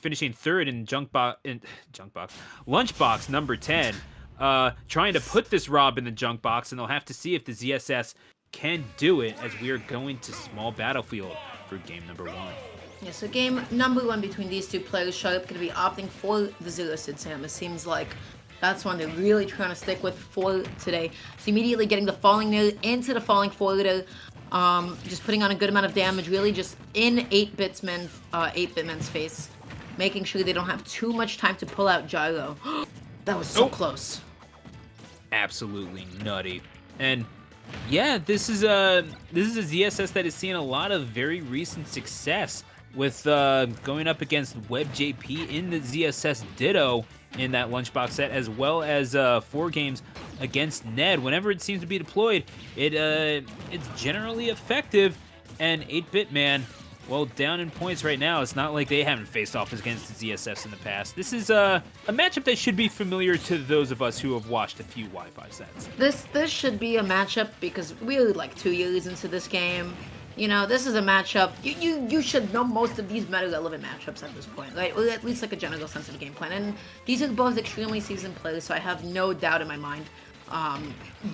finishing third in lunchbox number 10, trying to put this Rob in the junk box, and they'll have to see if the ZSS can do it as we are going to small battlefield for game number 1. Yeah, so game number 1 between these two players, Sharp going to be opting for the Zero Suit Sam. It seems like that's one they're really trying to stick with for today. So immediately getting the falling nail into the falling forwarder, just putting on a good amount of damage, really just in 8BitMan's face, making sure they don't have too much time to pull out gyro. That was so close. Absolutely nutty. And yeah, this is a ZSS that is seeing a lot of very recent success with going up against WebJP in the ZSS Ditto in that lunchbox set, as well as 4 games against Ned. Whenever it seems to be deployed, it's generally effective. And 8BitMan, well, down in points right now. It's not like they haven't faced off against the ZSS in the past. This is a matchup that should be familiar to those of us who have watched a few Wi-Fi sets. This should be a matchup because we're like 2 years into this game. You know, this is a matchup, you should know most of these meta-relevant matchups at this point, right? Or at least like a general sense of the game plan. And these are both extremely seasoned players, so I have no doubt in my mind,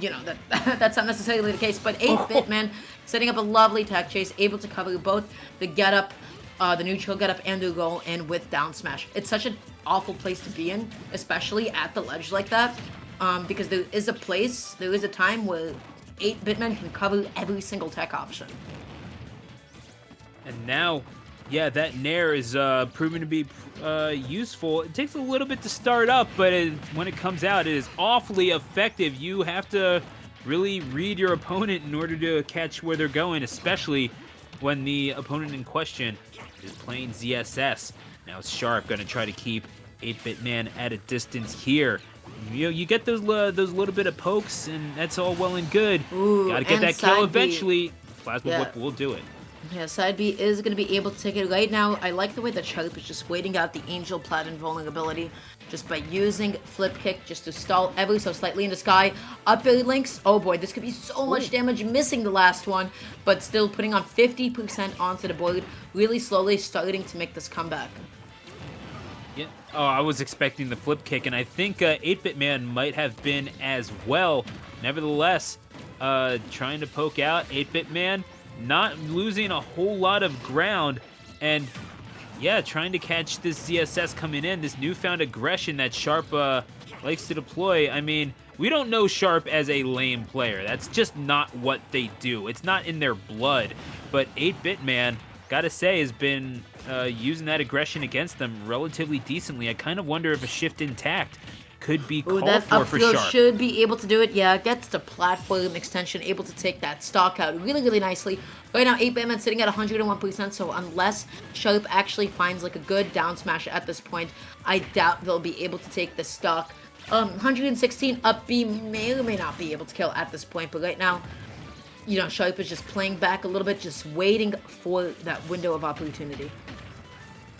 you know, that's not necessarily the case. But 8BitMan setting up a lovely tech chase, able to cover both the get-up, the neutral get-up, and the roll in with down smash. It's such an awful place to be in, especially at the ledge like that, because there is a time where 8BitMan can cover every single tech option. And now, yeah, that Nair is proven to be useful. It takes a little bit to start up, but when it comes out, it is awfully effective. You have to really read your opponent in order to catch where they're going, especially when the opponent in question is playing ZSS. Now it's Sharp going to try to keep 8BitMan at a distance here. You get those little bit of pokes, and that's all well and good. Got to get that kill eventually. Plasma Whip will do it. Yeah, side B is going to be able to take it right now. I like the way that Sharp is just waiting out the Angel Plat invulnerability just by using Flip Kick just to stall ever so slightly in the sky. Up air links. Oh boy, this could be so much damage, missing the last one, but still putting on 50% onto the board, really slowly starting to make this comeback. Yeah. Oh, I was expecting the Flip Kick, and I think 8BitMan might have been as well. Nevertheless, trying to poke out 8BitMan, not losing a whole lot of ground, and yeah, trying to catch this ZSS coming in, this newfound aggression that Sharp likes to deploy. I mean, we don't know Sharp as a lame player. That's just not what they do. It's not in their blood. But 8BitMan, gotta say, has been using that aggression against them relatively decently. I kind of wonder if a shift in tact could be called for Sharp. Should be able to do it. Yeah, gets the platform extension, able to take that stock out really, really nicely. Right now, 8BitMan sitting at 101%, so unless Sharp actually finds like a good down smash at this point, I doubt they'll be able to take the stock. 116 up B may or may not be able to kill at this point, but right now, you know, Sharp is just playing back a little bit, just waiting for that window of opportunity.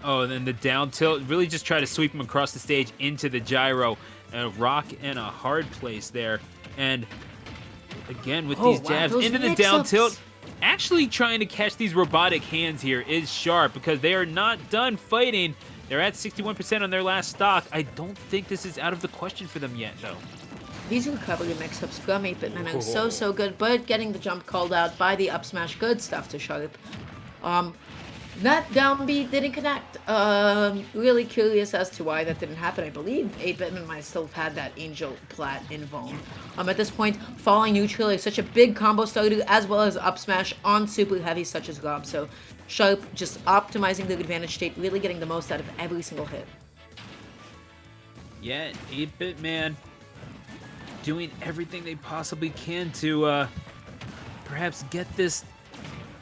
Oh, and then the down tilt, really just try to sweep him across the stage into the gyro. A rock and a hard place there. And again, with these jabs into the down tilt, actually trying to catch these robotic hands here is Sharp, because they are not done fighting. They're at 61% on their last stock. I don't think this is out of the question for them yet, though. These recovery mix-ups from 8BitMan are so good, but getting the jump called out by the up smash, good stuff to Sharp. That down B didn't connect. Really curious as to why that didn't happen. I believe 8BitMan might still have had that Angel Plat invuln. At this point, falling neutral is such a big combo starter, as well as up smash on super heavy such as R.O.B. So Sharp just optimizing the advantage state, really getting the most out of every single hit. Yeah, 8BitMan doing everything they possibly can to perhaps get this.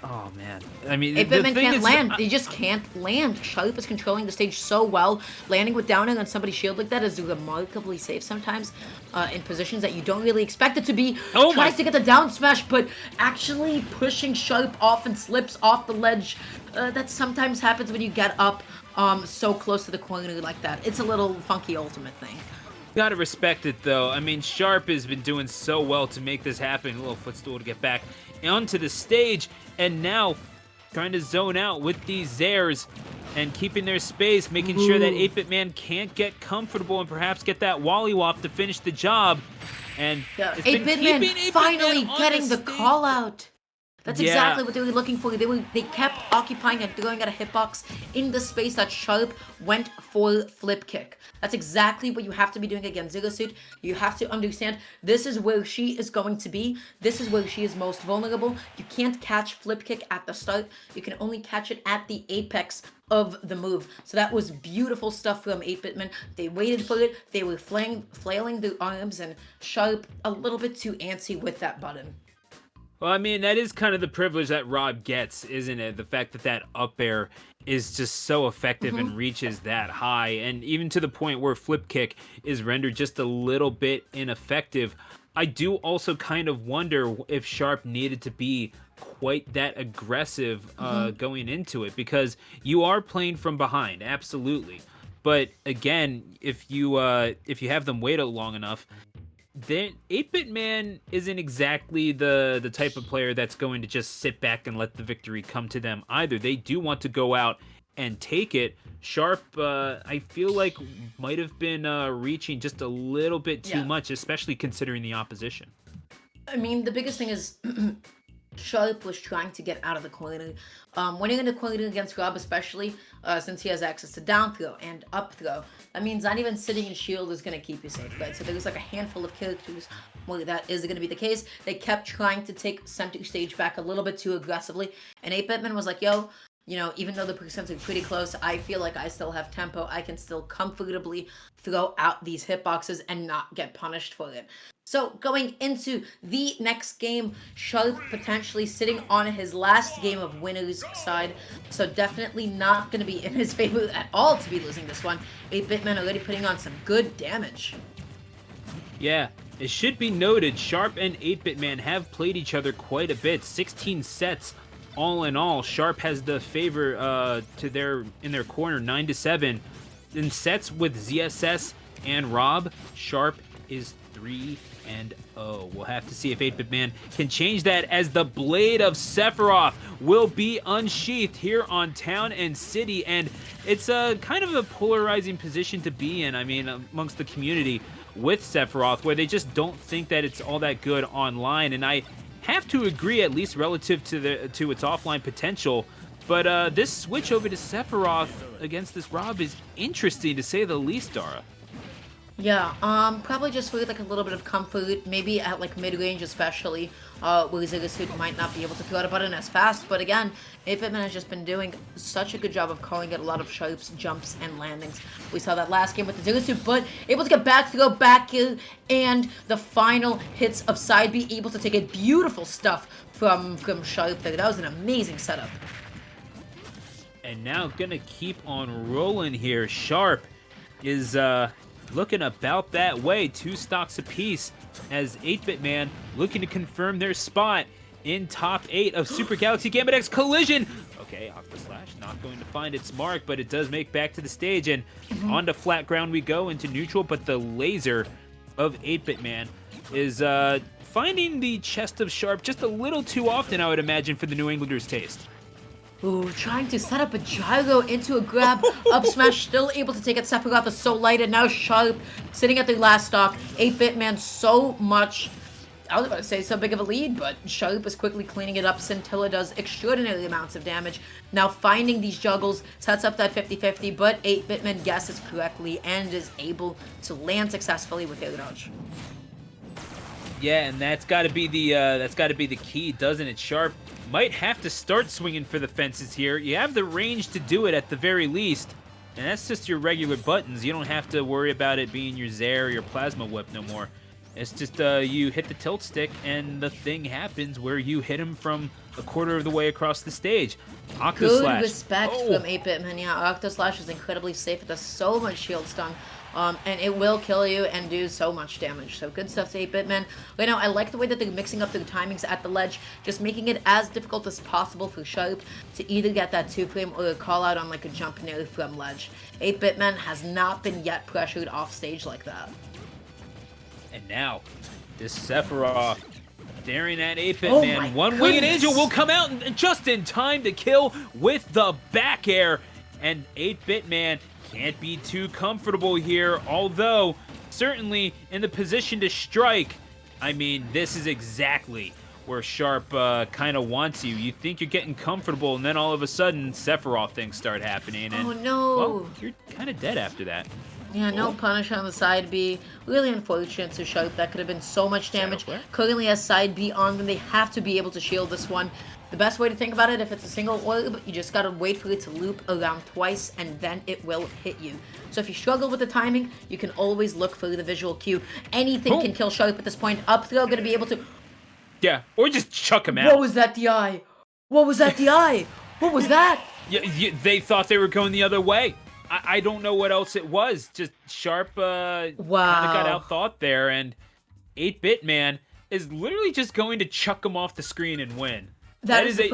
Oh, man. I mean, 8BitMan can't land. They just can't land. Sharp is controlling the stage so well. Landing with downing on somebody's shield like that is remarkably safe sometimes in positions that you don't really expect it to be. Tries to get the down smash, but actually pushing Sharp off and slips off the ledge. That sometimes happens when you get up so close to the corner like that. It's a little funky ultimate thing. Gotta respect it, though. I mean, Sharp has been doing so well to make this happen. A little footstool to get back onto the stage, and now trying to zone out with these Zairs. and keeping their space, making sure that 8BitMan can't get comfortable and perhaps get that Wollywop to finish the job. And Yeah, it's been 8BitMan keeping 8BitMan finally on getting the stage. call out. That's Yeah. exactly what they were looking for. They kept occupying and throwing at a hitbox in the space that Sharp went for flip kick. That's exactly what you have to be doing against Zero Suit. You have to understand this is where she is going to be. This is where she is most vulnerable. You can't catch flip kick at the start. You can only catch it at the apex of the move. So that was beautiful stuff from 8BitMan. They waited for it. They were flailing their arms, and Sharp a little bit too antsy with that button. Well, I mean, that is kind of the privilege that R.O.B gets, isn't it? The fact that that up air is just so effective and reaches that high, and even to the point where flip kick is rendered just a little bit ineffective. I do also kind of wonder if Sharp needed to be quite that aggressive going into it, because you are playing from behind, absolutely. But again, if you have them wait long enough, then 8BitMan isn't exactly the type of player that's going to just sit back and let the victory come to them either. They do want to go out and take it. Sharp, I feel like, might have been reaching just a little bit too much, especially considering the opposition. I mean, the biggest thing is Sharp was trying to get out of the corner. Winning in the corner against R.O.B, especially since he has access to down throw and up throw, that means not even sitting in shield is going to keep you safe, right? So there's like a handful of characters where that is going to be the case. They kept trying to take center stage back a little bit too aggressively, and 8BitMan was like, yo, you know, even though the percents are pretty close, I feel like I still have tempo. I can still comfortably throw out these hitboxes and not get punished for it. So going into the next game, Sharp potentially sitting on his last game of winners side. So definitely not going to be in his favor at all to be losing this one. 8BitMan already putting on some good damage. Yeah, it should be noted, Sharp and 8BitMan have played each other quite a bit. 16 sets all in all. Sharp has the favor in their corner, 9-7. In sets with ZSS and R.O.B, Sharp is 3-0. We'll have to see if 8BitMan can change that, as the blade of Sephiroth will be unsheathed here on Town and City, and it's a kind of a polarizing position to be in, I mean, amongst the community with Sephiroth, where they just don't think that it's all that good online, and I have to agree, at least relative to its offline potential. But this switch over to Sephiroth against this R.O.B is interesting, to say the least, Dara. Yeah, probably just for like a little bit of comfort, maybe at like mid-range especially, where Zero Suit might not be able to throw out a button as fast, but again, 8BitMan has just been doing such a good job of calling it a lot of Sharps, jumps, and landings. We saw that last game with the Zero Suit, but able to get back throw, back kill, and the final hits of side B, able to take it. Beautiful stuff from Sharp there. That was an amazing setup. And now gonna keep on rolling here. Sharp is looking about that way, 2 stocks apiece, as 8BitMan looking to confirm their spot in top 8 of Super Galaxy Gambit X Collision. Okay, Octoslash not going to find its mark, but it does make back to the stage, and onto flat ground we go into neutral, but the laser of 8BitMan is finding the chest of Sharp just a little too often, I would imagine, for the New Englanders' taste. Ooh, trying to set up a gyro into a grab. Up smash, still able to take it. Sephiroth is so light, and now Sharp sitting at the last stock. 8BitMan so much, I was about to say so big of a lead, but Sharp is quickly cleaning it up. Scintilla does extraordinary amounts of damage. Now finding these juggles, sets up that 50-50, but 8BitMan guesses correctly and is able to land successfully with air dodge. Yeah, and that's got to be the key, doesn't it? Sharp might have to start swinging for the fences here. You have the range to do it at the very least, and that's just your regular buttons. You don't have to worry about it being your Zair or your Plasma Whip no more. It's just you hit the tilt stick, and the thing happens where you hit him from a quarter of the way across the stage. Octoslash. Good respect from 8BitMan. Yeah, Octoslash is incredibly safe. It does so much shield stun. And it will kill you and do so much damage. So good stuff to 8BitMan. Right now, I like the way that they're mixing up their timings at the ledge, just making it as difficult as possible for Sharp to either get that 2-frame or a call out on like a jump near from ledge. 8BitMan has not been yet pressured off stage like that. And now, this Sephiroth staring at 8BitMan. One-winged angel will come out and just in time to kill with the back air. and 8BitMan can't be too comfortable here, although certainly in the position to strike. I mean, this is exactly where Sharp kind of wants you. You think you're getting comfortable, and then all of a sudden, Sephiroth things start happening. And, Oh, no. well, you're kind of dead after that. Yeah, no Oh. punish on the side B. Really unfortunate to Sharp. That could have been so much damage. Shadow Flare? Currently has side B on them. They have to be able to shield this one. The best way to think about it, if it's a single orb, you just gotta wait for it to loop around twice, and then it will hit you. So if you struggle with the timing, you can always look for the visual cue. Anything can kill Sharp at this point. Up throw, gonna be able to... Yeah, or just chuck him out. What was that, DI? What was that, DI? What was that? Yeah, they thought they were going the other way. I don't know what else it was. Just Sharp kind of got outthought there, and 8BitMan is literally just going to chuck him off the screen and win. That is a